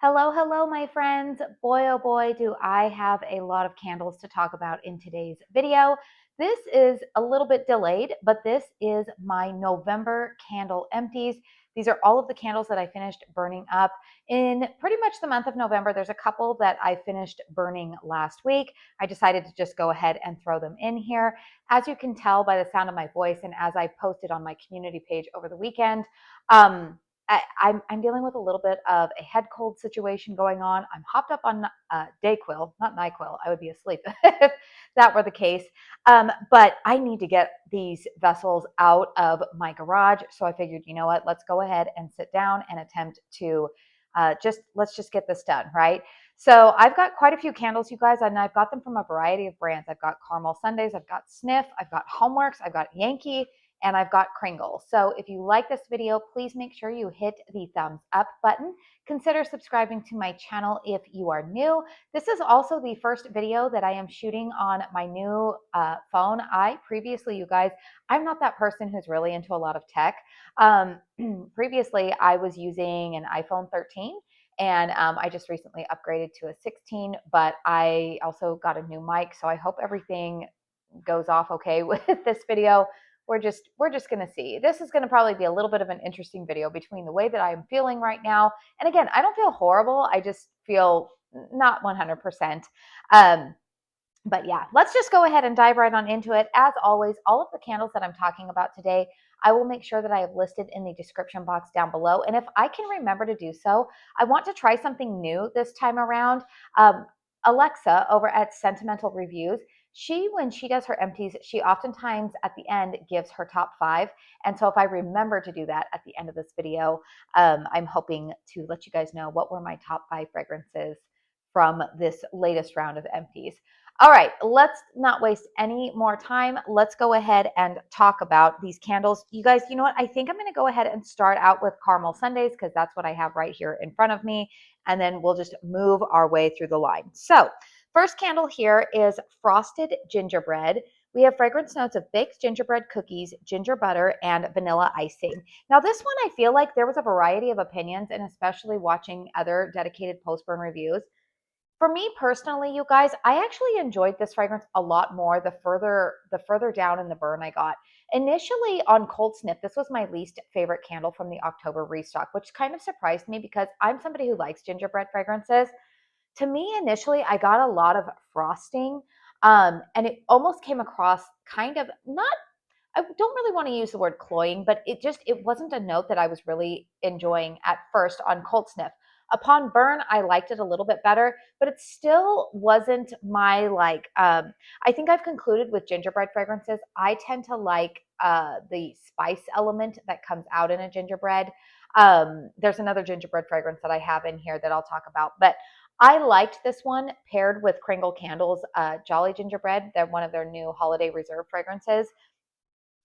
Hello, hello, my friends. Boy, oh boy, do I have a lot of candles to talk about in today's video. This is a little bit delayed, but this is my November candle empties. These are all of the candles that I finished burning up in pretty much the month of November. There's a couple that I finished burning last week. I decided to just go ahead and throw them in here. As you can tell by the sound of my voice and as I posted on my community page over the weekend, I'm dealing with a little bit of a head cold situation going on. I'm hopped up on Dayquil, not NyQuil. I would be asleep if that were the case. But I need to get these vessels out of my garage. So I figured, you know what? Let's go ahead and sit down and attempt to let's just get this done, right? So I've got quite a few candles, you guys, and I've got them from a variety of brands. I've got Caramel Sundays, I've got Sniff, I've got Homeworx, I've got Yankee, and I've got Kringle. So if you like this video, please make sure you hit the thumbs up button. Consider subscribing to my channel if you are new. This is also the first video that I am shooting on my new phone. Previously, you guys, I'm not that person who's really into a lot of tech. Previously, I was using an iPhone 13. And I just recently upgraded to a 16, but I also got a new mic. So I hope everything goes off okay with this video. We're just going to see. This is going to probably be a little bit of an interesting video between the way that I'm feeling right now. And again, I don't feel horrible. I just feel not 100%. But yeah, let's just go ahead and dive right on into it. As always, all of the candles that I'm talking about today, I will make sure that I have listed in the description box down below. And if I can remember to do so, I want to try something new this time around. Alexa over at Sentimental Reviews, when she does her empties, she oftentimes at the end gives her top 5. And so if I remember to do that at the end of this video, I'm hoping to let you guys know what were my top 5 fragrances from this latest round of empties. All right, let's not waste any more time. Let's go ahead and talk about these candles. You guys, you know what? I think I'm going to go ahead and start out with Caramel Sundays because that's what I have right here in front of me. And then we'll just move our way through the line. So first candle here is Frosted Gingerbread. We have fragrance notes of baked gingerbread cookies, ginger butter, and vanilla icing. Now this one, I feel like there was a variety of opinions, and especially watching other dedicated post-burn reviews. For me personally, you guys, I actually enjoyed this fragrance a lot more the further down in the burn I got. Initially on Cold Sniff, this was my least favorite candle from the October restock, which kind of surprised me because I'm somebody who likes gingerbread fragrances. To me, initially, I got a lot of frosting, and it almost came across kind of not, I don't really want to use the word cloying, but it wasn't a note that I was really enjoying at first on Cold Sniff. Upon burn, I liked it a little bit better, but it still wasn't my I think I've concluded with gingerbread fragrances, I tend to like the spice element that comes out in a gingerbread. There's another gingerbread fragrance that I have in here that I'll talk about, but I liked this one paired with Kringle Candles, Jolly Gingerbread. They're one of their new holiday reserve fragrances.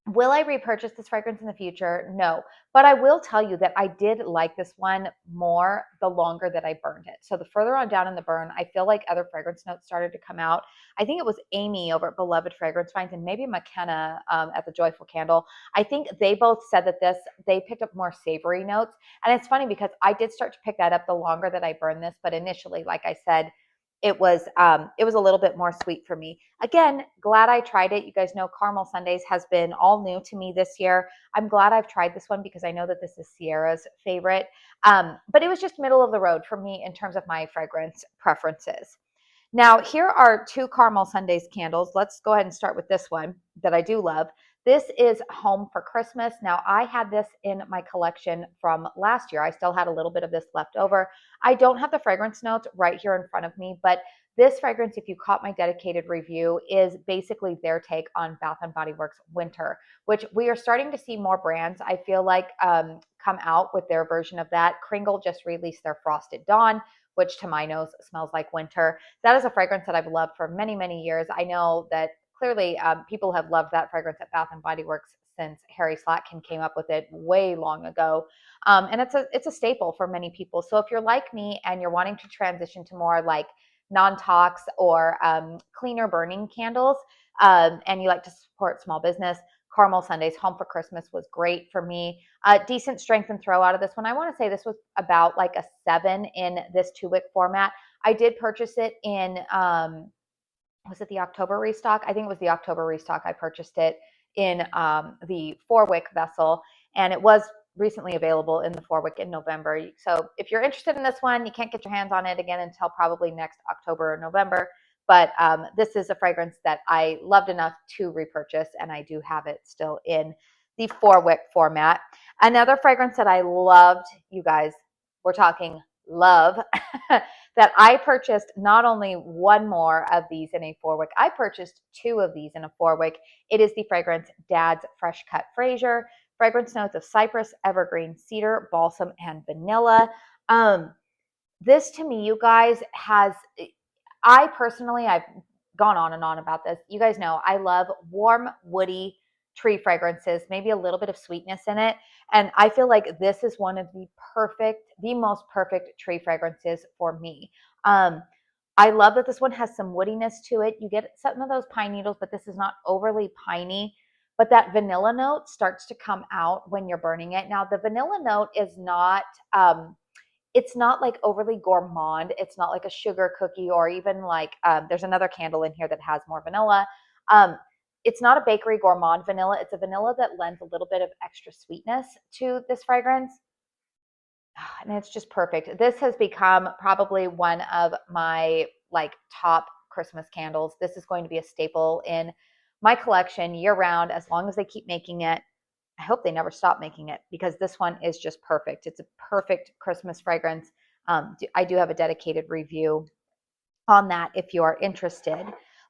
Will I repurchase this fragrance in the future? No, but I will tell you that I did like this one more the longer that I burned it. So the further on down in the burn, I feel like other fragrance notes started to come out. I think it was Amy over at Beloved Fragrance Finds and maybe McKenna at the Joyful Candle. I think they both said that they picked up more savory notes. And it's funny because I did start to pick that up the longer that I burned this, but initially, like I said, it was a little bit more sweet for me. Again, glad I tried it. You guys know Caramel Sundays has been all new to me this year. I'm glad I've tried this one because I know that this is Sierra's favorite. But it was just middle of the road for me in terms of my fragrance preferences. Now, here are 2 Caramel Sundays candles. Let's go ahead and start with this one that I do love. This is Home for Christmas. Now, I had this in my collection from last year. I still had a little bit of this left over. I don't have the fragrance notes right here in front of me, but this fragrance, if you caught my dedicated review, is basically their take on Bath & Body Works Winter, which we are starting to see more brands, I feel like, come out with their version of that. Kringle just released their Frosted Dawn, which to my nose smells like winter. That is a fragrance that I've loved for many, many years. I know that clearly people have loved that fragrance at Bath & Body Works since Harry Slatkin came up with it way long ago. And it's a staple for many people. So if you're like me and you're wanting to transition to more like non-tox or cleaner burning candles, and you like to support small business, caramel sundaes. Home for Christmas was great for me. Decent strength and throw out of this one. I want to say this was about like a 7 in this 2-wick format. I did purchase it in, was it the October restock? I think it was the October restock. I purchased it in the 4-wick vessel, and it was recently available in the 4-wick in November. So if you're interested in this one, you can't get your hands on it again until probably next October or November. But this is a fragrance that I loved enough to repurchase, and I do have it still in the 4-wick format. Another fragrance that I loved, you guys, we're talking love, that I purchased not only one more of these in a 4-wick, I purchased 2 of these in a 4-wick. It is the fragrance Dad's Fresh Cut Fraser. Fragrance notes of cypress, evergreen, cedar, balsam, and vanilla. This to me, you guys, has, I personally, I've gone on and on about this. You guys know I love warm, woody tree fragrances, maybe a little bit of sweetness in it. And I feel like this is one of the most perfect tree fragrances for me. I love that this one has some woodiness to it. You get some of those pine needles, but this is not overly piney. But that vanilla note starts to come out when you're burning it. Now, the vanilla note is not, it's not like overly gourmand. It's not like a sugar cookie, or even like, there's another candle in here that has more vanilla. It's not a bakery gourmand vanilla. It's a vanilla that lends a little bit of extra sweetness to this fragrance. And it's just perfect. This has become probably one of my like top Christmas candles. This is going to be a staple in my collection year round, as long as they keep making it. I hope they never stop making it, because this one is just perfect. It's a perfect Christmas fragrance. I do have a dedicated review on that if you are interested.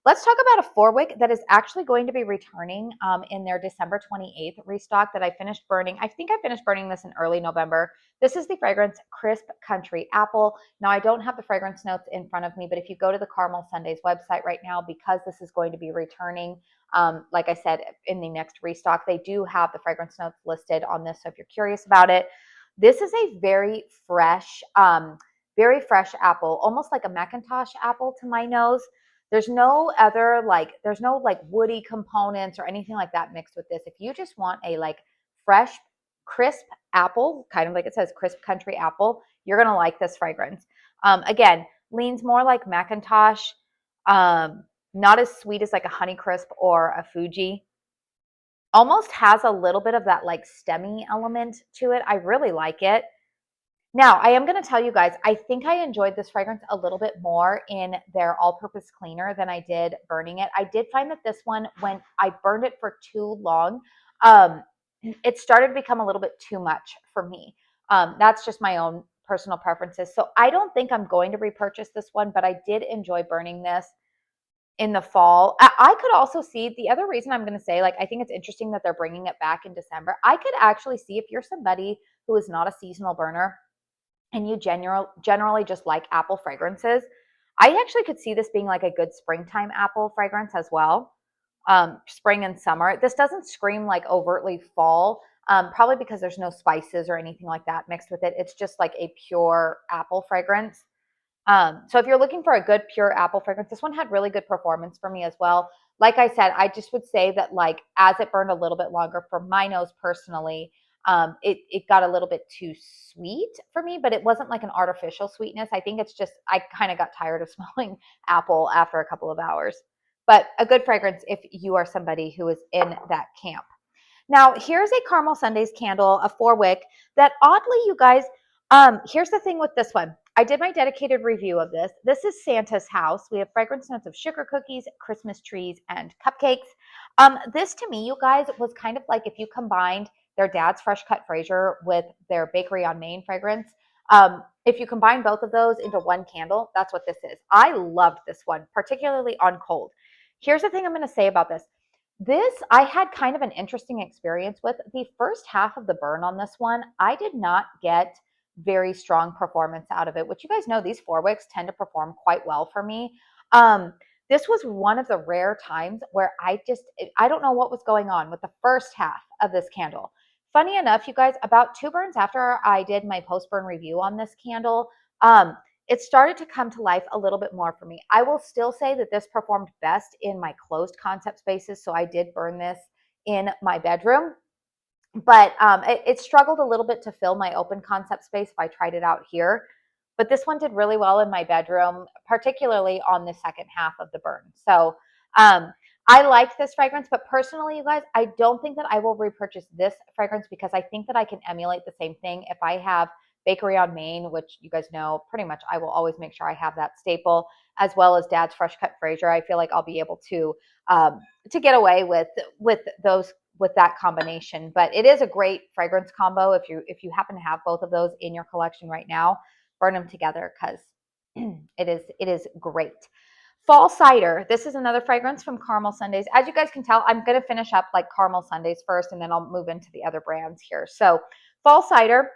Let's talk about a 4-wick that is actually going to be returning in their December 28th restock that I finished burning. I think I finished burning this in early November. This is the fragrance Crisp Country Apple. Now, I don't have the fragrance notes in front of me, but if you go to the Caramel Sundaes website right now, because this is going to be returning, like I said, in the next restock, they do have the fragrance notes listed on this. So if you're curious about it, this is a very fresh apple, almost like a Macintosh apple to my nose. There's no other there's no like woody components or anything like that mixed with this. If you just want a like fresh, crisp apple, kind of like it says Crisp Country Apple, you're going to like this fragrance. Again, leans more like Macintosh, not as sweet as like a Honeycrisp or a Fuji. Almost has a little bit of that like stemmy element to it. I really like it. Now, I am going to tell you guys, I think I enjoyed this fragrance a little bit more in their all-purpose cleaner than I did burning it. I did find that this one, when I burned it for too long, it started to become a little bit too much for me. That's just my own personal preferences. So I don't think I'm going to repurchase this one, but I did enjoy burning this in the fall. I could also see, the other reason I'm going to say, like, I think it's interesting that they're bringing it back in December. I could actually see, if you're somebody who is not a seasonal burner, and you generally just like apple fragrances, I actually could see this being like a good springtime apple fragrance as well. Spring and summer. This doesn't scream like overtly fall, probably because there's no spices or anything like that mixed with it. It's just like a pure apple fragrance. So if you're looking for a good pure apple fragrance, this one had really good performance for me as well. Like I said, I just would say that, like, as it burned a little bit longer for my nose personally, it got a little bit too sweet for me, but it wasn't like an artificial sweetness. I think it's just, I kind of got tired of smelling apple after a couple of hours. But a good fragrance if you are somebody who is in that camp. Now, here's a Caramel Sundaes candle, a 4-wick, that oddly, you guys, here's the thing with this one. I did my dedicated review of this. This is Santa's House. We have fragrance notes of sugar cookies, Christmas trees, and cupcakes. This to me, you guys, was kind of like if you combined their Dad's Fresh Cut Fraser with their Bakery on Main fragrance. If you combine both of those into one candle, that's what this is. I loved this one, particularly on cold. Here's the thing I'm going to say about this. This, I had kind of an interesting experience with. The first half of the burn on this one, I did not get very strong performance out of it, which you guys know these 4-wicks tend to perform quite well for me. This was one of the rare times where I don't know what was going on with the first half of this candle. Funny enough, you guys, about 2 burns after I did my post-burn review on this candle, it started to come to life a little bit more for me. I will still say that this performed best in my closed concept spaces, so I did burn this in my bedroom. But it struggled a little bit to fill my open concept space if I tried it out here. But this one did really well in my bedroom, particularly on the second half of the burn. So I like this fragrance, but personally, you guys, I don't think that I will repurchase this fragrance because I think that I can emulate the same thing if I have Bakery on Main, which you guys know pretty much I will always make sure I have that staple, as well as Dad's Fresh Cut Fraser. I feel like I'll be able to get away with those, with that combination. But it is a great fragrance combo. If you happen to have both of those in your collection right now, burn them together because it is great. Fall Cider. This is another fragrance from Caramel Sundays. As you guys can tell, I'm going to finish up like Caramel Sundays first, and then I'll move into the other brands here. So Fall Cider.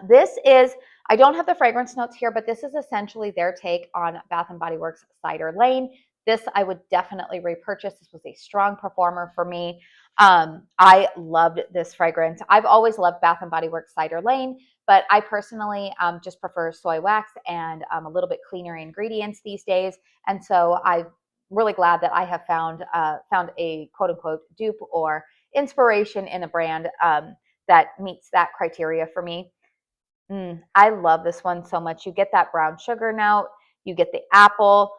This is, I don't have the fragrance notes here, but this is essentially their take on Bath & Body Works Cider Lane. This I would definitely repurchase. This was a strong performer for me. I loved this fragrance. I've always loved Bath & Body Works Cider Lane, but I personally just prefer soy wax and a little bit cleaner ingredients these days. And so I'm really glad that I have found a quote unquote dupe or inspiration in a brand that meets that criteria for me. I love this one so much. You get that brown sugar note, you get the apple.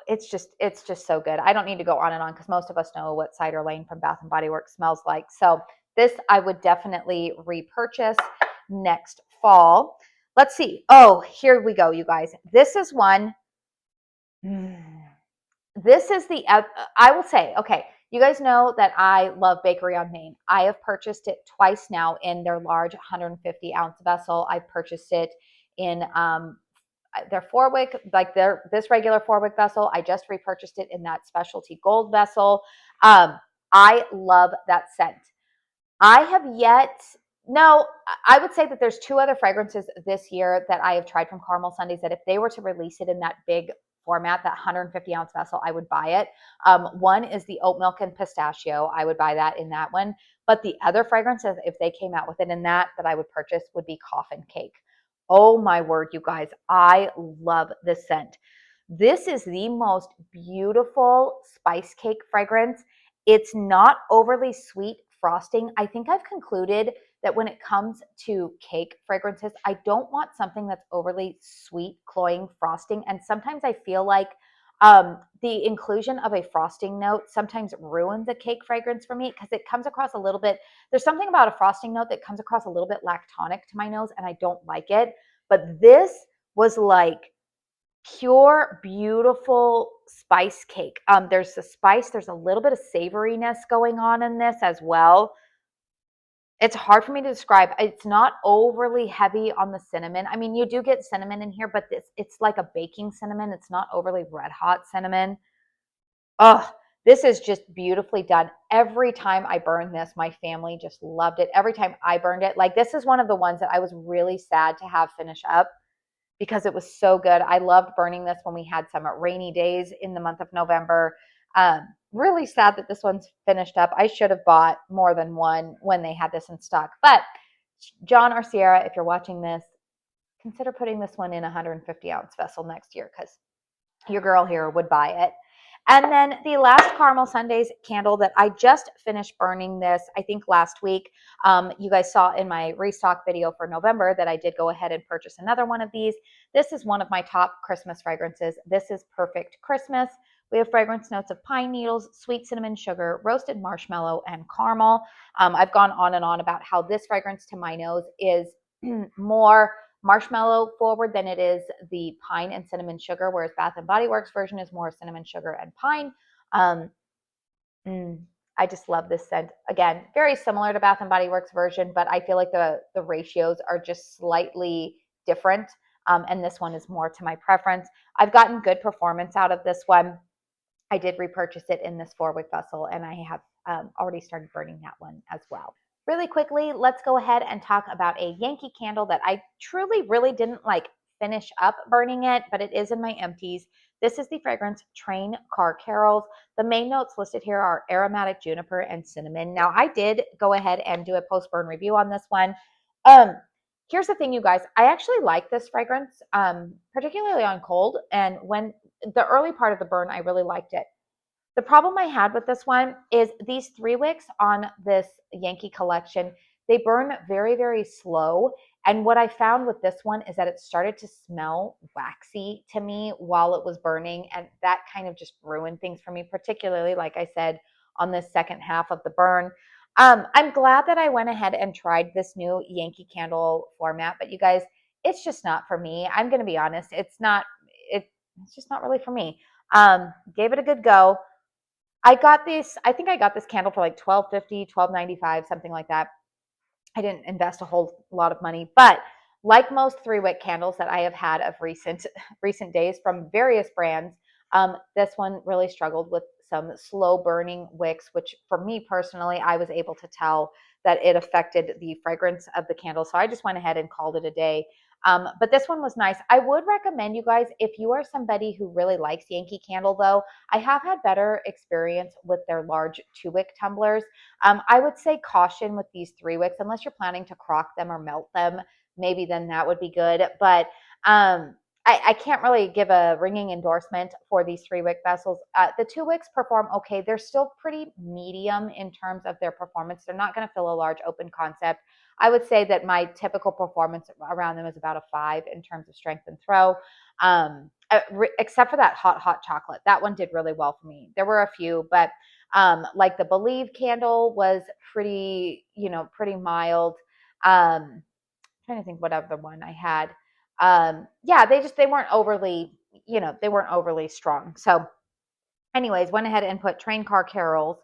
It's just so good. I don't need to go on and on because most of us know what Cider Lane from Bath & Body Works smells like. So this I would definitely repurchase next fall. Let's see. Oh, here we go, you guys. This is one. This is the, I will say, okay, you guys know that I love Bakery on Main. I have purchased it twice now in their large 150 ounce vessel. I've purchased it in their 4-wick, like this regular 4-wick vessel. I just repurchased it in that specialty gold vessel. I love that scent. I have yet, no, I would say that there's 2 other fragrances this year that I have tried from Caramel Sundays that if they were to release it in that big format, that 150 ounce vessel, I would buy it. One is the oat milk and pistachio. I would buy that in that one. But the other fragrances, if they came out with it in that I would purchase would be Coffin Cake. Oh my word, you guys, I love this scent. This is the most beautiful spice cake fragrance. It's not overly sweet frosting. I think I've concluded that when it comes to cake fragrances, I don't want something that's overly sweet, cloying frosting. And sometimes I feel like the inclusion of a frosting note sometimes ruins a cake fragrance for me because it comes across a little bit, there's something about a frosting note that comes across a little bit lactonic to my nose and I don't like it. But this was like pure, beautiful spice cake. There's the spice, there's a little bit of savoriness going on in this as well. It's hard for me to describe. It's not overly heavy on the cinnamon. I mean, you do get cinnamon in here, but it's like a baking cinnamon. It's not overly red hot cinnamon. Oh, this is just beautifully done. Every time I burn this, my family just loved it. Every time I burned it, like this is one of the ones that I was really sad to have finish up because it was so good. I loved burning this when we had some rainy days in the month of November. Really sad that this one's finished up. I should have bought more than one when they had this in stock. But John or Sierra, if you're watching this, consider putting this one in a 150 ounce vessel next year because your girl here would buy it. And then the last Caramel Sundays candle that I just finished burning this, I think last week. You guys saw in my restock video for November that I did go ahead and purchase another one of these. This is one of my top Christmas fragrances. This is Perfect Christmas. We have fragrance notes of pine needles, sweet cinnamon sugar, roasted marshmallow, and caramel. I've gone on and on about how this fragrance to my nose is more marshmallow forward than it is the pine and cinnamon sugar, whereas Bath & Body Works version is more cinnamon sugar and pine. I just love this scent. Again, very similar to Bath & Body Works version, but I feel like the ratios are just slightly different. And this one is more to my preference. I've gotten good performance out of this one. I did repurchase it in this 4-wick vessel, and I have already started burning that one as well. Really quickly, let's go ahead and talk about a Yankee candle that I truly really didn't like finish up burning it, but it is in my empties. This is the fragrance Train Car Carols. The main notes listed here are aromatic juniper and cinnamon. Now, I did go ahead and do a post-burn review on this one. Here's the thing, you guys. I actually like this fragrance, particularly on cold. And when the early part of the burn, I really liked it. The problem I had with this one is these 3 wicks on this Yankee collection, they burn very, very slow. And what I found with this one is that it started to smell waxy to me while it was burning. And that kind of just ruined things for me, particularly, like I said, on the second half of the burn. I'm glad that I went ahead and tried this new Yankee candle format, but you guys, it's just not for me. I'm going to be honest. It's just not really for me. Gave it a good go. I think I got this candle for like $12.50, $12.95, something like that. I didn't invest a whole lot of money, but like most 3-wick candles that I have had of recent days from various brands, this one really struggled with some slow burning wicks, which for me personally, I was able to tell that it affected the fragrance of the candle. So I just went ahead and called it a day. But this one was nice. I would recommend you guys, if you are somebody who really likes Yankee Candle though, I have had better experience with their large 2-wick tumblers. I would say caution with these 3 wicks, unless you're planning to crock them or melt them, maybe then that would be good. But I can't really give a ringing endorsement for these 3-wick vessels. The 2 wicks perform okay. They're still pretty medium in terms of their performance. They're not going to fill a large open concept. I would say that my typical performance around them is about a 5 in terms of strength and throw. Except for that hot chocolate. That one did really well for me. There were a few, but like the Believe candle was pretty, pretty mild. Trying to think what other one I had. Yeah, they weren't overly, they weren't overly strong. So anyways, went ahead and put Train Car Carols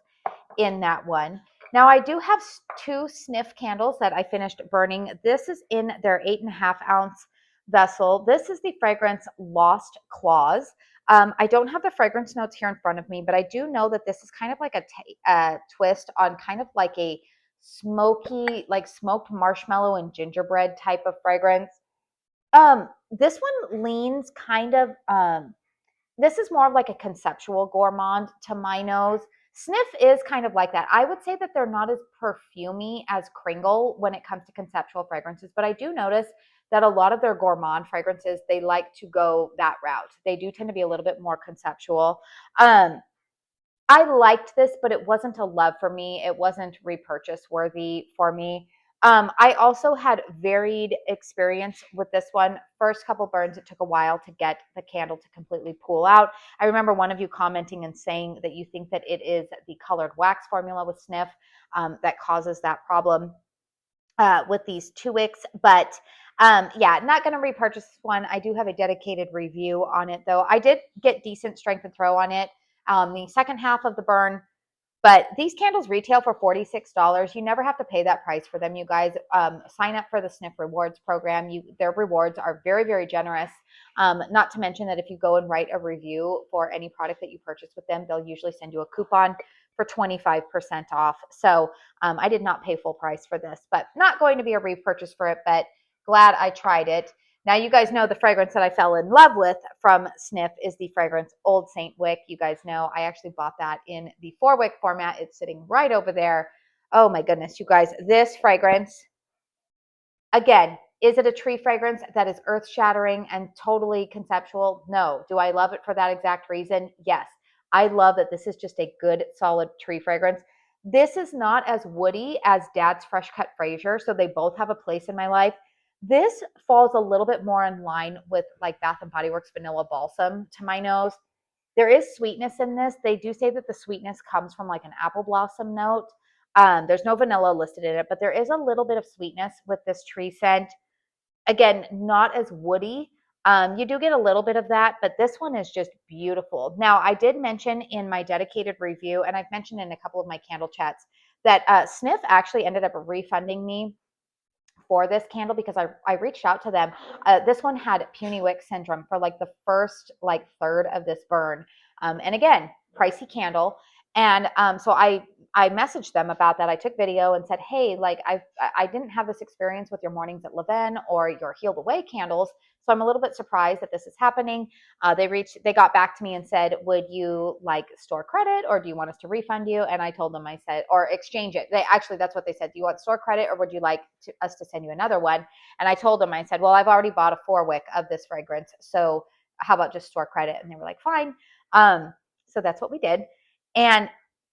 in that one. Now I do have 2 Sniff candles that I finished burning. This is in their 8.5-ounce vessel. This is the fragrance Lost Claus. I don't have the fragrance notes here in front of me, but I do know that this is kind of like a twist on kind of like a smoky, like smoked marshmallow and gingerbread type of fragrance. This one leans kind of, this is more of like a conceptual gourmand to my nose. Sniff is kind of like that. I would say that they're not as perfumey as Kringle when it comes to conceptual fragrances, but I do notice that a lot of their gourmand fragrances, they like to go that route. They do tend to be a little bit more conceptual. I liked this, but it wasn't a love for me. It wasn't repurchase worthy for me. I also had varied experience with this one. First couple burns, it took a while to get the candle to completely pool out. I remember one of you commenting and saying that you think that it is the colored wax formula with Sniff that causes that problem with these 2 wicks. But yeah, not going to repurchase this one. I do have a dedicated review on it, though. I did get decent strength and throw on it. The second half of the burn, but these candles retail for $46. You never have to pay that price for them, you guys. Sign up for the Sniff Rewards program. Their rewards are very, very generous. Not to mention that if you go and write a review for any product that you purchase with them, they'll usually send you a coupon for 25% off. So I did not pay full price for this, but not going to be a repurchase for it, but glad I tried it. Now, you guys know the fragrance that I fell in love with from Sniff is the fragrance Old Saint Wick. You guys know I actually bought that in the 4-wick format. It's sitting right over there. Oh my goodness, you guys, this fragrance, again, is it a tree fragrance that is earth-shattering and totally conceptual? No. Do I love it for that exact reason? Yes. I love that this is just a good, solid tree fragrance. This is not as woody as Dad's Fresh Cut Fraser, so they both have a place in my life. This falls a little bit more in line with like Bath & Body Works Vanilla Balsam to my nose. There is sweetness in this. They do say that the sweetness comes from like an apple blossom note. There's no vanilla listed in it, but there is a little bit of sweetness with this tree scent. Again, not as woody. You do get a little bit of that, but this one is just beautiful. Now, I did mention in my dedicated review, and I've mentioned in a couple of my candle chats, that Sniff actually ended up refunding me for this candle because I reached out to them. This one had puny wick syndrome for like the first like third of this burn. And again, pricey candle. And so I messaged them about that. I took video and said, hey, like I didn't have this experience with your Mornings at Leven or your Healed Away candles. So I'm a little bit surprised that this is happening. They got back to me and said, would you like store credit or do you want us to refund you? And I told them, I said, or exchange it. That's what they said. Do you want store credit or would you like us to send you another one? And I told them, I said, well, I've already bought a 4-wick of this fragrance. So how about just store credit? And they were like, fine. So that's what we did. And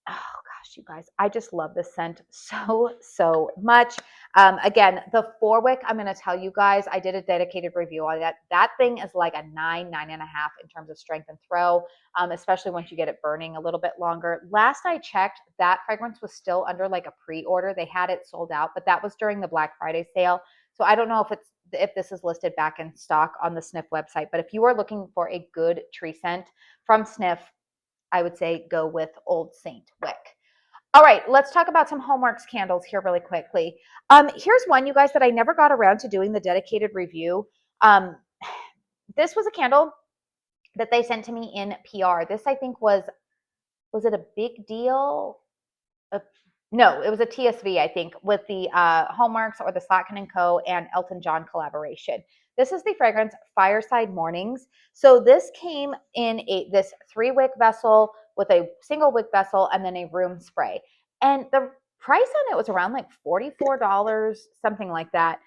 oh gosh, you guys, I just love this scent so much. Again, the 4-wick, I'm going to tell you guys, I did a dedicated review on that. That thing is like a 9.5 in terms of strength and throw, especially once you get it burning a little bit longer. Last I checked, that fragrance was still under like a pre-order. They had it sold out, but that was during the Black Friday sale. So I don't know if this is listed back in stock on the Sniff website, but if you are looking for a good tree scent from Sniff, I would say go with Old Saint Wick. All right, let's talk about some Homeworx candles here really quickly. Here's one, you guys, that I never got around to doing the dedicated review. This was a candle that they sent to me in PR. This, I think, was it a big deal? No, it was a TSV, I think, with the Homeworx or the Slatkin & Co. and Elton John collaboration. This is the fragrance Fireside Mornings. So this came in this 3-wick vessel with a single wick vessel and then a room spray. And the price on it was around like $44, something like that.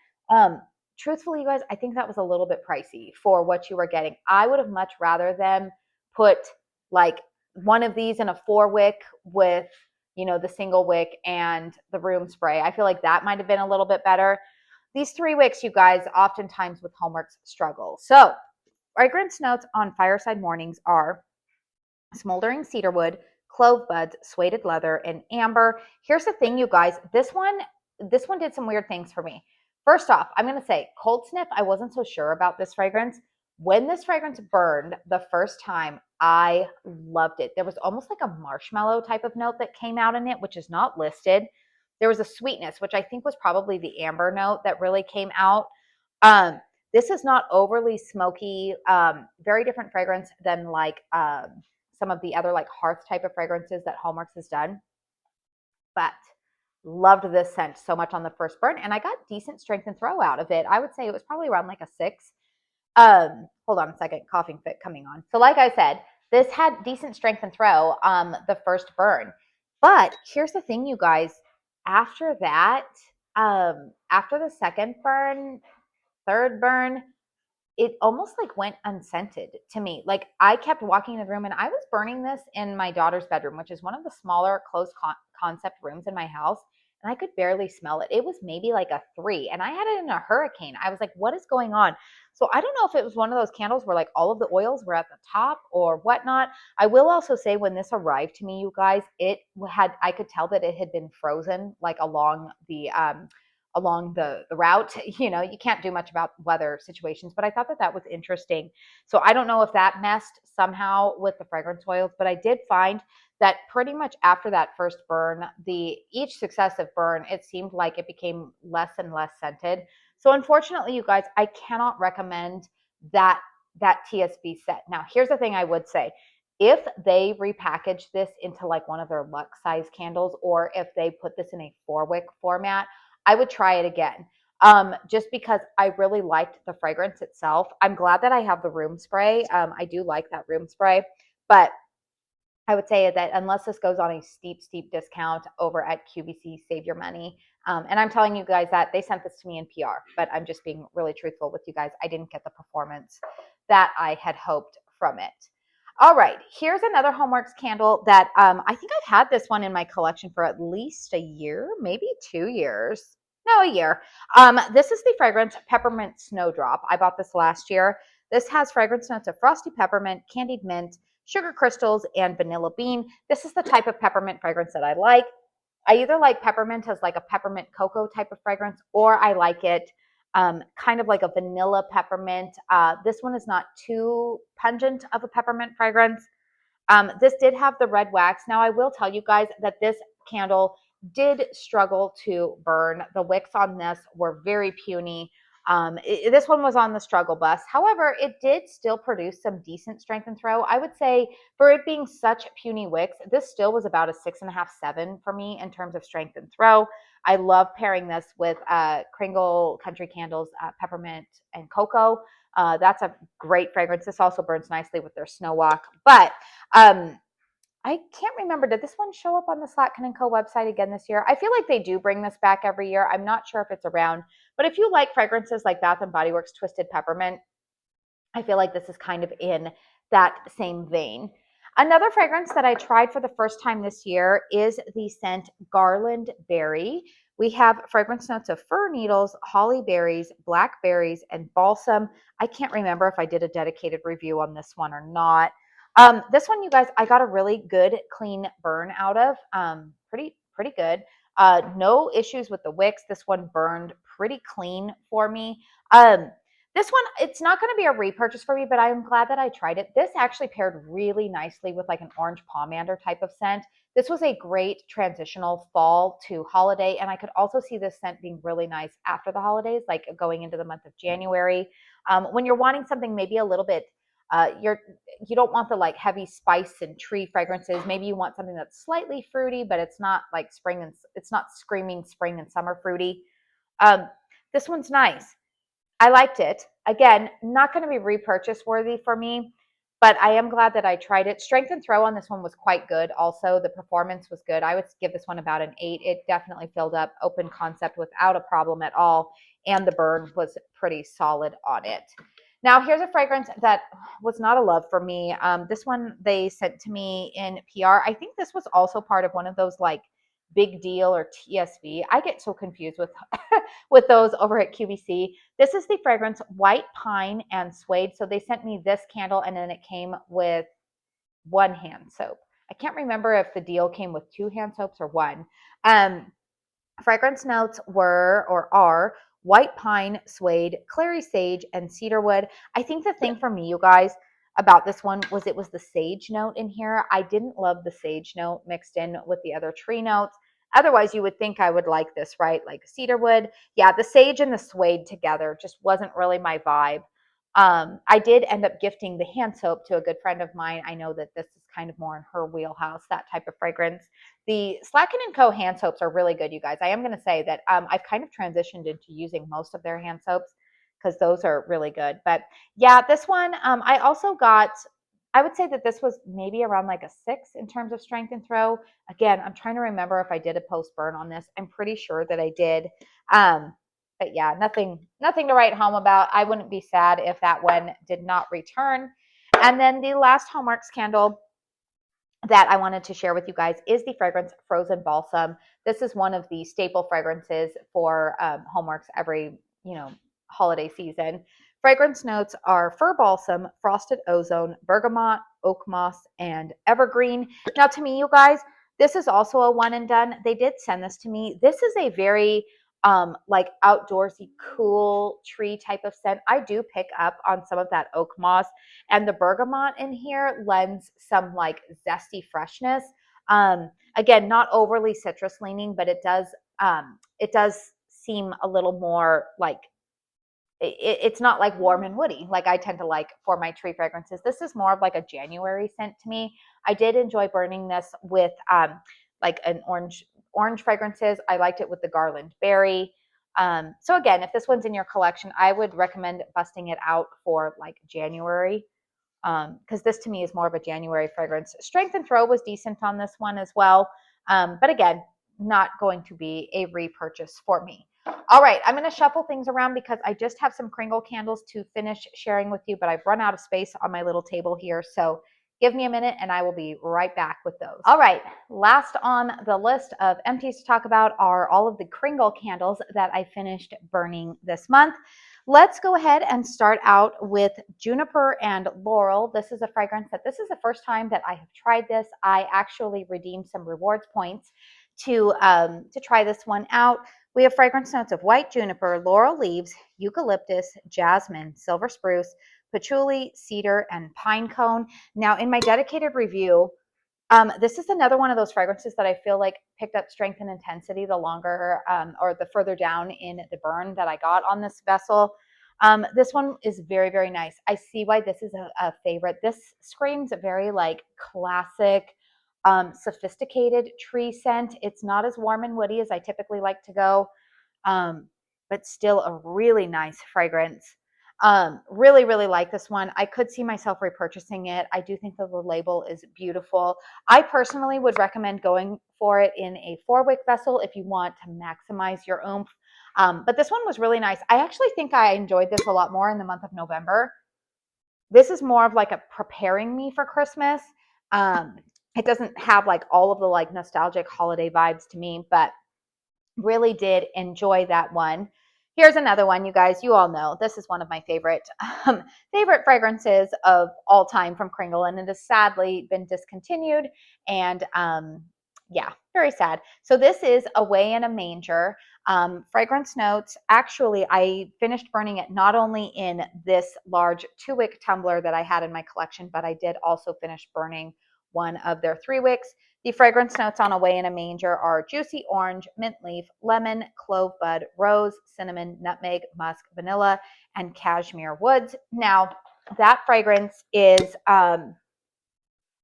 Truthfully, you guys, I think that was a little bit pricey for what you were getting. I would have much rather them put like one of these in a 4-wick with, you know, the single wick and the room spray. I feel like that might have been a little bit better. These 3 wicks, you guys, oftentimes with Homeworx struggle. So fragrance notes on Fireside Mornings are smoldering cedarwood, clove buds, suede leather, and amber. Here's the thing, you guys. This one did some weird things for me. First off, I'm going to say cold sniff. I wasn't so sure about this fragrance. When this fragrance burned the first time, I loved it. There was almost like a marshmallow type of note that came out in it, which is not listed. There was a sweetness, which I think was probably the amber note that really came out. This is not overly smoky, very different fragrance than like some of the other like hearth type of fragrances that Homeworx has done. But loved this scent so much on the first burn, and I got decent strength and throw out of it. I would say it was probably around like a 6. Hold on a second, coughing fit coming on. So like I said, this had decent strength and throw the first burn. But here's the thing, you guys. After that, after the second burn, third burn, it almost like went unscented to me. Like I kept walking in the room, and I was burning this in my daughter's bedroom, which is one of the smaller closed concept rooms in my house. And I could barely smell it. It was maybe like a 3, and I had it in a hurricane. I was like, what is going on? So I don't know if it was one of those candles where like all of the oils were at the top or whatnot. I will also say when this arrived to me, you guys, I could tell that it had been frozen like along the route. You know, you can't do much about weather situations, but I thought that was interesting. So I don't know if that messed somehow with the fragrance oils, but I did find that pretty much after that first burn, each successive burn, it seemed like it became less and less scented. So unfortunately, you guys, I cannot recommend that TSB set. Now, here's the thing I would say. If they repackage this into like one of their luxe size candles, or if they put this in a 4-wick format, I would try it again. Just because I really liked the fragrance itself. I'm glad that I have the room spray. I do like that room spray, but I would say that unless this goes on a steep discount over at QVC, save your money. And I'm telling you guys that they sent this to me in PR, but I'm just being really truthful with you guys. I didn't get the performance that I had hoped from it. All right, here's another Homeworx candle that I think I've had this one in my collection for at least a year, maybe 2 years. No, a year. This is the fragrance Peppermint Snowdrop. I bought this last year. This has fragrance notes of frosty peppermint, candied mint, sugar crystals, and vanilla bean. This is the type of peppermint fragrance that I like. I either like peppermint as like a peppermint cocoa type of fragrance, or I like it kind of like a vanilla peppermint. This one is not too pungent of a peppermint fragrance. This did have the red wax. Now, I will tell you guys that this candle did struggle to burn. The wicks on this were very puny. This one was on the struggle bus. However, it did still produce some decent strength and throw. I would say for it being such puny wicks, this still was about a 6.5, 7 for me in terms of strength and throw. I love pairing this with Kringle Country Candles Peppermint and Cocoa. That's a great fragrance. This also burns nicely with their Snow Walk. But I can't remember, did this one show up on the Slatkin & Co. website again this year? I feel like they do bring this back every year. I'm not sure if it's around. But if you like fragrances like Bath & Body Works Twisted Peppermint, I feel like this is kind of in that same vein. Another fragrance that I tried for the first time this year is the scent Garland Berry. We have fragrance notes of fir needles, holly berries, blackberries, and balsam. I can't remember if I did a dedicated review on this one or not. This one, you guys, I got a really good clean burn out of. Pretty good. No issues with the wicks. This one burned pretty clean for me. This one, it's not going to be a repurchase for me, but I'm glad that I tried it. This actually paired really nicely with like an orange pomander type of scent. This was a great transitional fall to holiday, and I could also see this scent being really nice after the holidays, like going into the month of January. When you're wanting something maybe a little bit, you don't want the like heavy spice and tree fragrances. Maybe you want something that's slightly fruity, but it's not like spring and it's not screaming spring and summer fruity. Um, this one's nice. I liked it. Again, not going to be repurchase worthy for me, but I am glad that I tried it. Strength and throw on this one was quite good. Also, the performance was good. I would give this one about an 8. It definitely filled up open concept without a problem at all, and the burn was pretty solid on it. Now, here's a fragrance that was not a love for me. This one they sent to me in PR. I think this was also part of one of those like Big Deal or TSV. I get so confused with with those over at QVC. This is the fragrance White Pine and Suede. So they sent me this candle, and then it came with one hand soap. I can't remember if the deal came with 2 hand soaps or 1. Fragrance notes were or are white pine, suede, clary sage, and cedarwood. I think the thing for me, you guys, about this one was it was the sage note in here. I didn't love the sage note mixed in with the other tree notes. Otherwise, you would think I would like this, right? Like cedarwood. Yeah, the sage and the suede together just wasn't really my vibe. I did end up gifting the hand soap to a good friend of mine. I know that this is kind of more in her wheelhouse, that type of fragrance. The Slacken & Co. hand soaps are really good, you guys. I am going to say that I've kind of transitioned into using most of their hand soaps because those are really good. But yeah, this one, I also got, I would say that this was maybe around like a 6 in terms of strength and throw. Again, I'm trying to remember if I did a post burn on this. I'm pretty sure that I did. But yeah, nothing to write home about. I wouldn't be sad if that one did not return. And then the last Homeworx candle that I wanted to share with you guys is the fragrance Frozen Balsam. This is one of the staple fragrances for Homeworx every, holiday season. Fragrance notes are fir balsam, frosted ozone, bergamot, oak moss, and evergreen. Now, to me, you guys, this is also a one and done. They did send this to me. This is a very like outdoorsy, cool tree type of scent. I do pick up on some of that oak moss, and the bergamot in here lends some like zesty freshness. Again, not overly citrus leaning, but it does seem a little more like it's not like warm and woody like I tend to like for my tree fragrances. This is more of like a January scent to me. I did enjoy burning this with like an orange fragrances. I liked it with the garland berry. So again, if this one's in your collection, I would recommend busting it out for like January, because this to me is more of a January fragrance. Strength and throw was decent on this one as well. But again, not going to be a repurchase for me. All right, I'm going to shuffle things around because I just have some Kringle candles to finish sharing with you, but I've run out of space on my little table here. So give me a minute and I will be right back with those. All right, last on the list of empties to talk about are all of the Kringle candles that I finished burning this month. Let's go ahead and start out with Juniper and Laurel. This is a fragrance that this is the first time that I have tried this. I actually redeemed some rewards points to try this one out. We have fragrance notes of white juniper, laurel leaves, eucalyptus, jasmine, silver spruce, patchouli, cedar, and pine cone. Now, in my dedicated review, this is another one of those fragrances that I feel like picked up strength and intensity the longer or the further down in the burn that I got on this vessel. This one is very, very nice. I see why this is a favorite. This screams very like classic, sophisticated tree scent. It's not as warm and woody as I typically like to go, but still a really nice fragrance. Really, really like this one. I could see myself repurchasing it. I do think that the label is beautiful. I personally would recommend going for it in a 4-wick vessel if you want to maximize your oomph. But this one was really nice. I actually think I enjoyed this a lot more in the month of November. This is more of like a preparing me for Christmas. It doesn't have like all of the like nostalgic holiday vibes to me, but really did enjoy that one. Here's another one, you guys. You all know this is one of my favorite fragrances of all time from Kringle, and it has sadly been discontinued. And yeah, very sad. So this is Away in a Manger. Fragrance notes. Actually, I finished burning it not only in this large 2-wick tumbler that I had in my collection, but I did also finish burning one of their 3-wicks. The fragrance notes on Away in a Manger are juicy orange, mint leaf, lemon, clove bud, rose, cinnamon, nutmeg, musk, vanilla, and cashmere woods. Now, that fragrance is,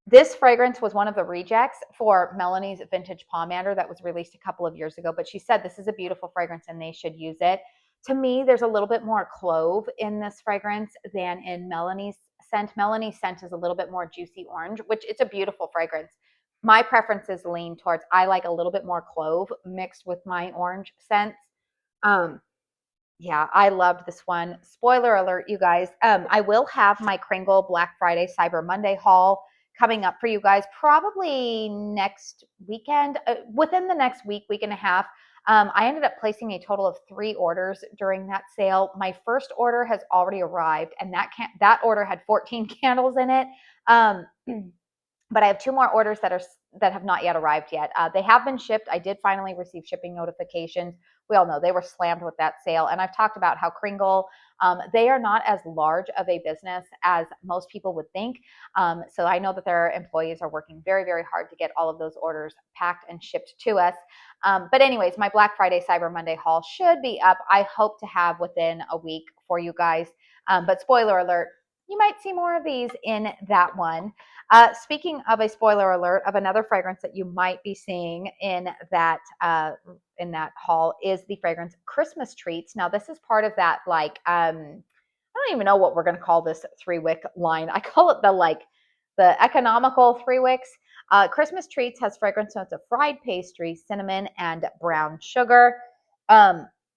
this fragrance was one of the rejects for Melanie's Vintage Pomander that was released a couple of years ago, but she said this is a beautiful fragrance and they should use it. To me, there's a little bit more clove in this fragrance than in Melanie's scent. Melanie's scent is a little bit more juicy orange, which it's a beautiful fragrance. My preferences lean towards, I like a little bit more clove mixed with my orange scents. Yeah, I loved this one. Spoiler alert, you guys. I will have my Kringle Black Friday Cyber Monday haul coming up for you guys probably next weekend, within the next week, week and a half. I ended up placing a total of 3 orders during that sale. My first order has already arrived, and that order had 14 candles in it. But I have 2 more orders that have not yet arrived yet. They have been shipped. I did finally receive shipping notifications. We all know they were slammed with that sale. And I've talked about how Kringle, they are not as large of a business as most people would think. So I know that their employees are working very, very hard to get all of those orders packed and shipped to us. But anyways, my Black Friday Cyber Monday haul should be up. I hope to have within a week for you guys. But spoiler alert, you might see more of these in that one. Speaking of a spoiler alert of another fragrance that you might be seeing in that haul is the fragrance Christmas Treats. Now this is part of that like I don't even know what we're going to call this 3-wick line. I call it the economical 3-wicks. Christmas Treats has fragrance notes of fried pastry, cinnamon, and brown sugar.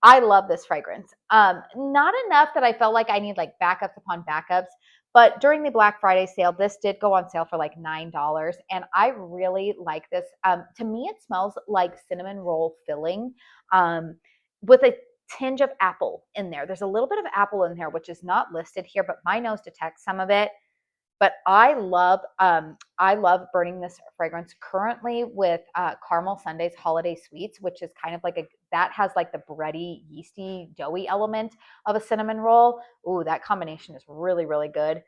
I love this fragrance. Not enough that I felt like I need like backups upon backups, but during the Black Friday sale, this did go on sale for like $9, and I really like this. To me, it smells like cinnamon roll filling with a tinge of apple in there. There's a little bit of apple in there, which is not listed here, but my nose detects some of it. But I love burning this fragrance currently with Caramel Sundays Holiday Sweets, which is kind of like that has like the bready, yeasty, doughy element of a cinnamon roll. Ooh, that combination is really, really good.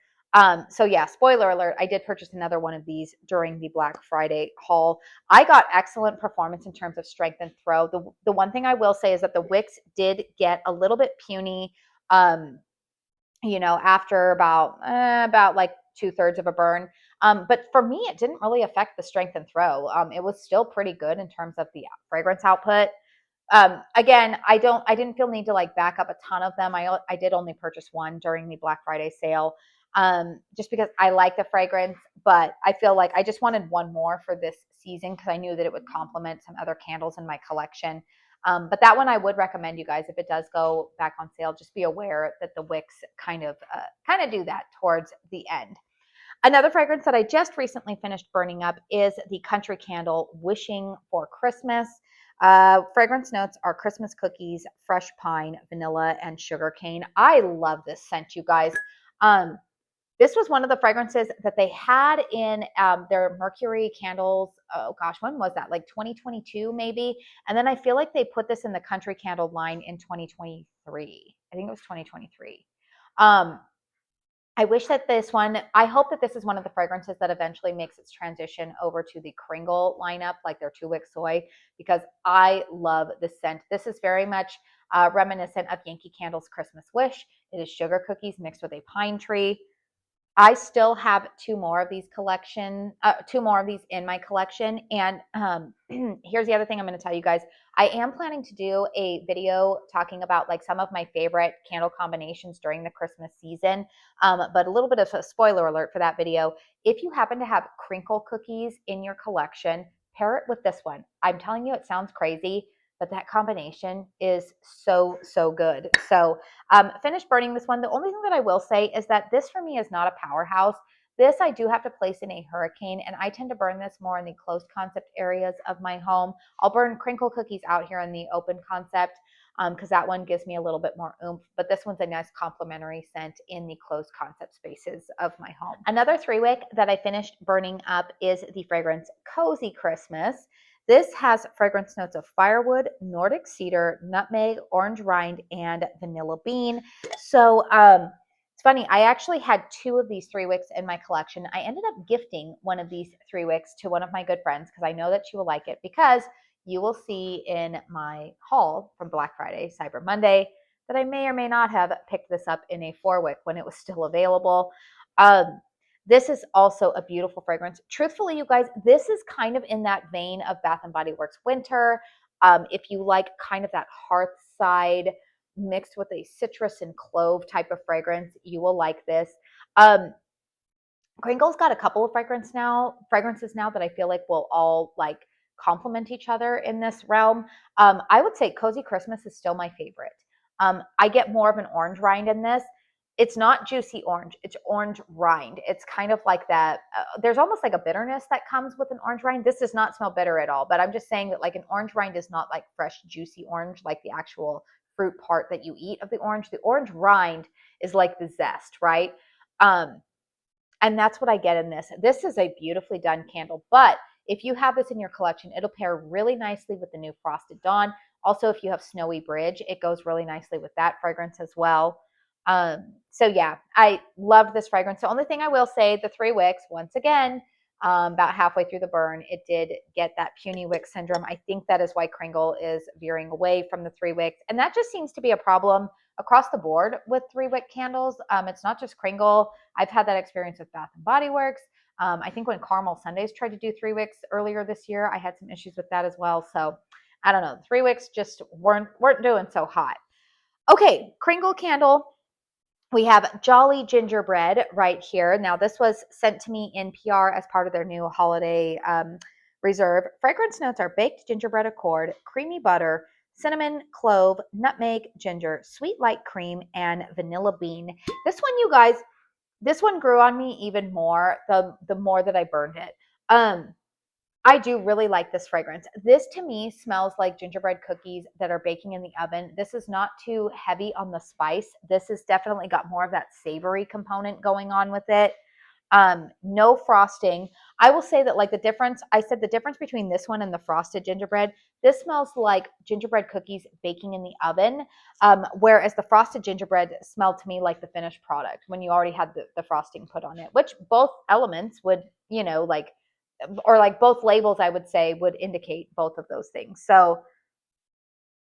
So yeah, spoiler alert, I did purchase another one of these during the Black Friday haul. I got excellent performance in terms of strength and throw. The one thing I will say is that the wicks did get a little bit puny, after about like 2/3 of a burn. But for me, it didn't really affect the strength and throw. It was still pretty good in terms of the fragrance output. Again, I didn't feel need to like back up a ton of them. I did only purchase one during the Black Friday sale, just because I like the fragrance, but I feel like I just wanted one more for this season because I knew that it would complement some other candles in my collection. But that one I would recommend you guys if it does go back on sale. Just be aware that the wicks kind of do that towards the end. Another fragrance that I just recently finished burning up is the Country Candle Wishing for Christmas. Fragrance notes are Christmas cookies, fresh pine, vanilla, and sugarcane. I love this scent, you guys. This was one of the fragrances that they had in their Mercury candles. Oh gosh, when was that? Like 2022 maybe? And then I feel like they put this in the Country Candle line in 2023. I think it was 2023. I wish that I hope that this is one of the fragrances that eventually makes its transition over to the Kringle lineup, like their 2-wick soy, because I love this scent. This is very much reminiscent of Yankee Candle's Christmas Wish. It is sugar cookies mixed with a pine tree. I still have 2 more of these in my collection. And here's the other thing I'm going to tell you guys. I am planning to do a video talking about like some of my favorite candle combinations during the Christmas season. But a little bit of a spoiler alert for that video. If you happen to have crinkle cookies in your collection, pair it with this one. I'm telling you, it sounds crazy, but that combination is so, so good. So finished burning this one. The only thing that I will say is that this for me is not a powerhouse. This I do have to place in a hurricane, and I tend to burn this more in the closed concept areas of my home. I'll burn crinkle cookies out here in the open concept because that one gives me a little bit more oomph, but this one's a nice complementary scent in the closed concept spaces of my home. Another 3-wick that I finished burning up is the fragrance Cozy Christmas. This has fragrance notes of firewood, Nordic cedar, nutmeg, orange rind, and vanilla bean. So it's funny, I actually had 2 of these 3-wicks in my collection. I ended up gifting one of these 3-wicks to one of my good friends because I know that she will like it, because you will see in my haul from Black Friday, Cyber Monday, that I may or may not have picked this up in a 4-wick when it was still available. This is also a beautiful fragrance. Truthfully, you guys, this is kind of in that vein of Bath & Body Works Winter. If you like kind of that hearth side mixed with a citrus and clove type of fragrance, you will like this. Kringle's got a couple of fragrances now that I feel like will all like complement each other in this realm. I would say Cozy Christmas is still my favorite. I get more of an orange rind in this. It's not juicy orange, it's orange rind. It's kind of like that. There's almost like a bitterness that comes with an orange rind. This does not smell bitter at all, but I'm just saying that like an orange rind is not like fresh, juicy orange, like the actual fruit part that you eat of the orange. The orange rind is like the zest, right? And that's what I get in this. This is a beautifully done candle, but if you have this in your collection, it'll pair really nicely with the new Frosted Dawn. Also, if you have Snowy Bridge, it goes really nicely with that fragrance as well. So yeah, I loved this fragrance. The only thing I will say, the 3 wicks, once again, about halfway through the burn, it did get that puny wick syndrome. I think that is why Kringle is veering away from the 3 wicks. And that just seems to be a problem across the board with 3 wick candles. It's not just Kringle. I've had that experience with Bath & Body Works. I think when Caramel Sundays tried to do 3 wicks earlier this year, I had some issues with that as well. So I don't know. 3 wicks just weren't doing so hot. Okay, Kringle candle. We have Jolly Gingerbread right here. Now, this was sent to me in PR as part of their new holiday reserve. Fragrance notes are baked gingerbread accord, creamy butter, cinnamon, clove, nutmeg, ginger, sweet light cream, and vanilla bean. This one, you guys, this one grew on me even more the more that I burned it. I do really like this fragrance. This to me smells like gingerbread cookies that are baking in the oven. This is not too heavy on the spice. This has definitely got more of that savory component going on with it. No frosting. I will say that like the difference between this one and the frosted gingerbread, this smells like gingerbread cookies baking in the oven, whereas the frosted gingerbread smelled to me like the finished product when you already had the frosting put on it, which both elements would, or like both labels, I would say, would indicate both of those things. So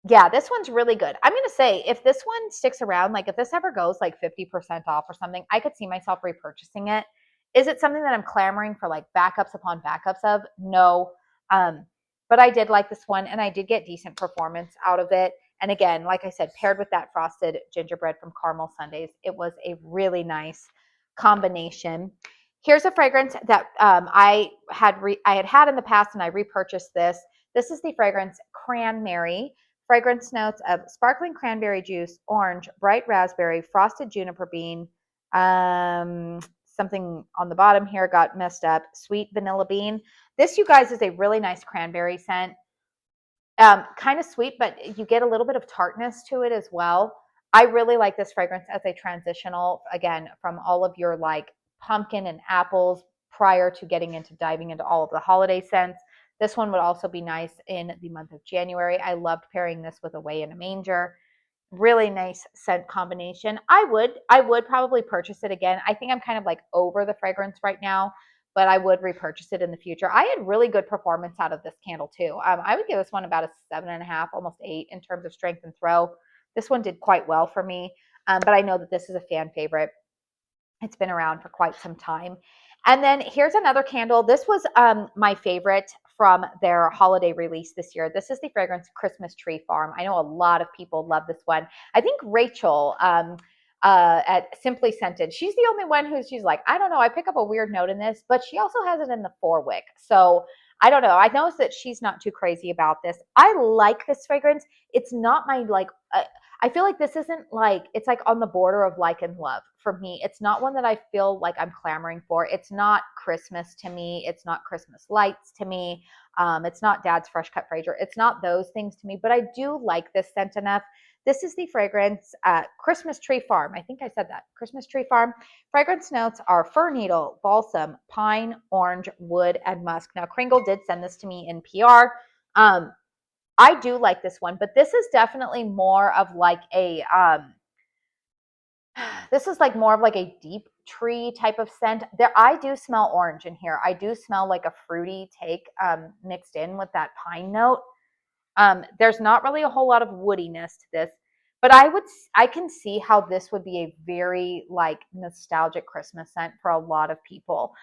yeah, this one's really good. I'm going to say if this one sticks around, like if this ever goes like 50% off or something, I could see myself repurchasing it. Is it something that I'm clamoring for like backups upon backups of? No. But I did like this one, and I did get decent performance out of it. And again, like I said, paired with that frosted gingerbread from Caramel Sundays, it was a really nice combination. Here's a fragrance that I had in the past, and I repurchased this. This is the fragrance Cranmary. Fragrance notes of sparkling cranberry juice, orange, bright raspberry, frosted juniper bean. Something on the bottom here got messed up. Sweet vanilla bean. This, you guys, is a really nice cranberry scent. Kind of sweet, but you get a little bit of tartness to it as well. I really like this fragrance as a transitional, again, from all of your like pumpkin and apples prior to diving into all of the holiday scents. This one would also be nice in the month of January. I loved pairing this with Away in a Manger. Really nice scent combination. I would probably purchase it again. I think I'm kind of like over the fragrance right now, but I would repurchase it in the future. I had really good performance out of this candle too. I would give this one about a 7.5, almost 8 in terms of strength and throw. This one did quite well for me, but I know that this is a fan favorite. It's been around for quite some time. And then here's another candle. This was my favorite from their holiday release this year. This is the fragrance Christmas Tree Farm. I know a lot of people love this one. I think Rachel at Simply Scented, she's the only one she's like, I don't know, I pick up a weird note in this, but she also has it in the 4-wick. So I don't know. I noticed that she's not too crazy about this. I like this fragrance. It's not my like, I feel like this isn't like, it's like on the border of like and love for me. It's not one that I feel like I'm clamoring for. It's not Christmas to me. It's not Christmas lights to me. It's not Dad's Fresh Cut Fraser. It's not those things to me, but I do like this scent enough. This is the fragrance Christmas Tree Farm. I think I said that. Christmas Tree Farm. Fragrance notes are fir needle, balsam, pine, orange, wood, and musk. Now, Kringle did send this to me in PR. I do like this one, but this is definitely more of like a this is like more of like a deep tree type of scent. There, I do smell orange in here. I do smell like a fruity take mixed in with that pine note. There's not really a whole lot of woodiness to this, but I can see how this would be a very like nostalgic Christmas scent for a lot of people.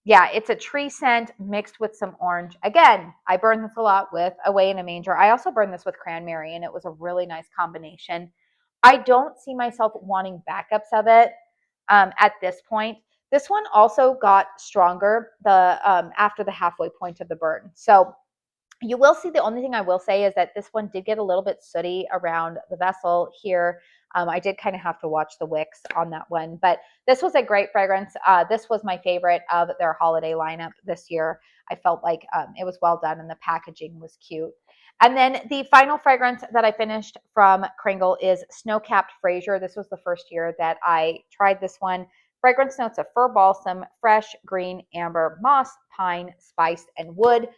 Yeah, it's a tree scent mixed with some orange. Again, I burn this a lot with Away in a Manger. I also burned this with Cranmary, and it was a really nice combination. I don't see myself wanting backups of it at this point. This one also got stronger after the halfway point of the burn. So you will see, the only thing I will say is that this one did get a little bit sooty around the vessel here. I did kind of have to watch the wicks on that one, but this was a great fragrance. This was my favorite of their holiday lineup this year. I felt like it was well done and the packaging was cute. And then the final fragrance that I finished from Kringle is Snow-Capped Fraser. This was the first year that I tried this one. Fragrance notes of fir balsam, fresh, green, amber, moss, pine, spice, and wood.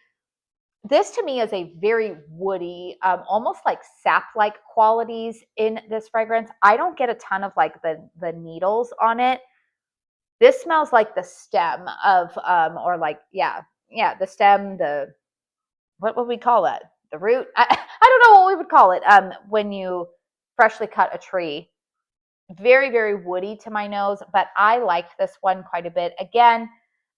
This to me is a very woody, almost like sap-like qualities in this fragrance. I don't get a ton of like the needles on it. This smells like the stem of, or like, yeah, the stem, what would we call that? The root? I don't know what we would call it when you freshly cut a tree. Very, very woody to my nose, but I liked this one quite a bit. Again,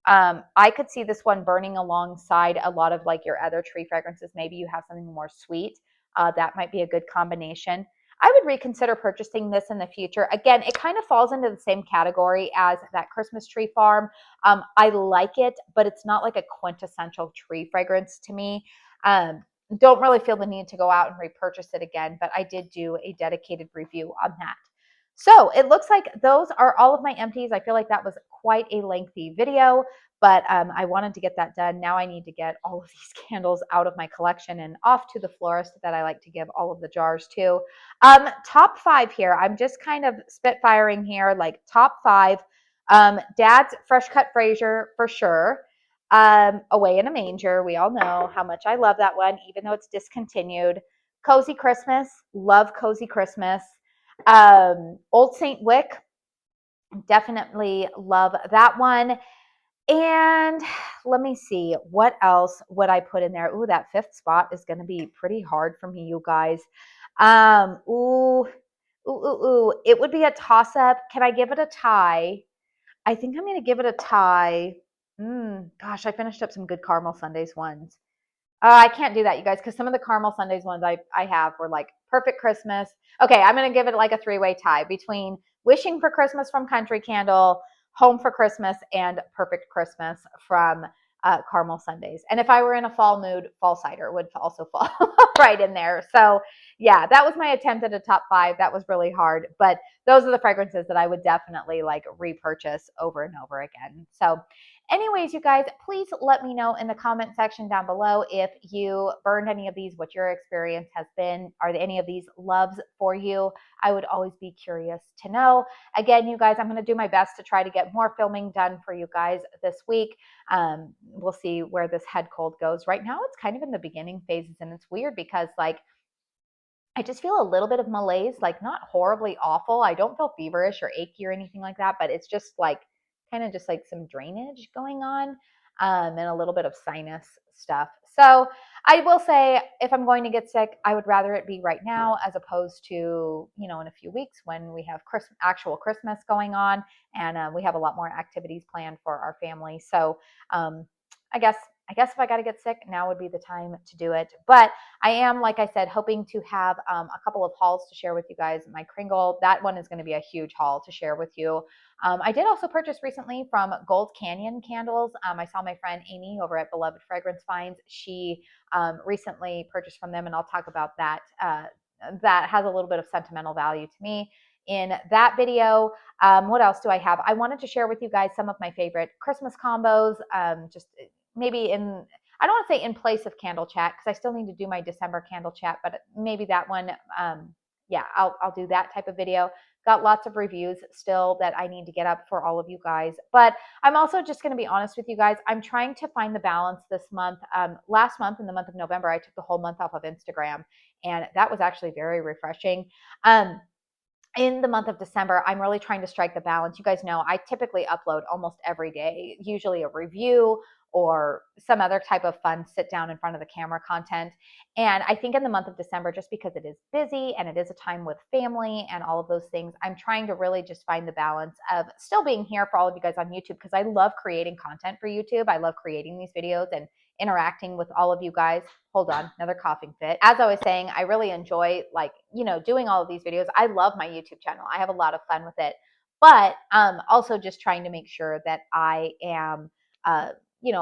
I could see this one burning alongside a lot of like your other tree fragrances. Maybe you have something more sweet. That might be a good combination. I would reconsider purchasing this in the future. Again, it kind of falls into the same category as that Christmas Tree Farm. I like it, but it's not like a quintessential tree fragrance to me. Don't really feel the need to go out and repurchase it again, but I did do a dedicated review on that. So it looks like those are all of my empties. I feel like that was quite a lengthy video, but I wanted to get that done. Now I need to get all of these candles out of my collection and off to the florist that I like to give all of the jars to. Top 5 here. I'm just kind of spitfiring here, like top 5. Dad's Fresh Cut Fraser for sure. Away in a Manger. We all know how much I love that one, even though it's discontinued. Cozy Christmas. Love Cozy Christmas. Old Saint Wick, definitely love that one. And let me see, what else would I put in there? Ooh, that 5th spot is going to be pretty hard for me, you guys. It would be a toss-up. Can I give it a tie? I think I'm going to give it a tie. Gosh, I finished up some good caramel sundaes ones. I can't do that, you guys, because some of the caramel sundaes ones I have were like Perfect Christmas. Okay, I'm going to give it like a 3-way tie between Wishing for Christmas from Country Candle, Home for Christmas, and Perfect Christmas from caramel sundaes. And if I were in a fall mood, Fall Cider would also fall right in there. So yeah, that was my attempt at a top 5. That was really hard, but those are the fragrances that I would definitely like repurchase over and over again. So anyways, you guys, please let me know in the comment section down below if you burned any of these, what your experience has been. Are there any of these loves for you? I would always be curious to know. Again, you guys, I'm going to do my best to try to get more filming done for you guys this week. We'll see where this head cold goes. Right now, it's kind of in the beginning phases, and it's weird because like I just feel a little bit of malaise, like not horribly awful. I don't feel feverish or achy or anything like that, but it's just like kind of just like some drainage going on and a little bit of sinus stuff. So I will say if I'm going to get sick, I would rather it be right now as opposed to, in a few weeks when we have actual Christmas going on and we have a lot more activities planned for our family. So I guess if I got to get sick, now would be the time to do it. But I am, like I said, hoping to have a couple of hauls to share with you guys. My Kringle, that one is going to be a huge haul to share with you. I did also purchase recently from Gold Canyon Candles. I saw my friend Amy over at Beloved Fragrance Finds. She recently purchased from them, and I'll talk about that that has a little bit of sentimental value to me in that video. What else do I have? I wanted to share with you guys some of my favorite Christmas combos, just maybe in, I don't want to say in place of candle chat, because I still need to do my December candle chat, but maybe that one, yeah, I'll do that type of video. Got lots of reviews still that I need to get up for all of you guys. But I'm also just going to be honest with you guys. I'm trying to find the balance this month. Last month, in the month of November, I took the whole month off of Instagram, and that was actually very refreshing. In the month of December, I'm really trying to strike the balance. You guys know I typically upload almost every day, usually a review or some other type of fun sit down in front of the camera content. And I think in the month of December, just because it is busy and it is a time with family and all of those things, I'm trying to really just find the balance of still being here for all of you guys on YouTube, because I love creating content for YouTube. I love creating these videos and interacting with all of you guys. Hold on, another coughing fit. As I was saying, I really enjoy, like, doing all of these videos. I love my YouTube channel. I have a lot of fun with it, but also just trying to make sure that I am,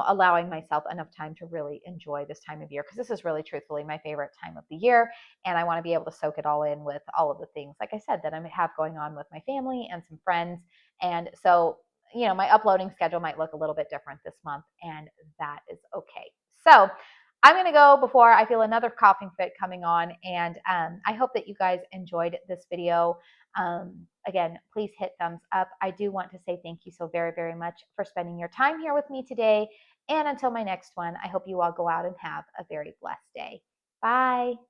allowing myself enough time to really enjoy this time of year, because this is really truthfully my favorite time of the year. And I want to be able to soak it all in with all of the things, like I said, that I have going on with my family and some friends. And so, my uploading schedule might look a little bit different this month, and that is okay. So I'm going to go before I feel another coughing fit coming on. And I hope that you guys enjoyed this video. Again, please hit thumbs up. I do want to say thank you so very, very much for spending your time here with me today. And until my next one, I hope you all go out and have a very blessed day. Bye.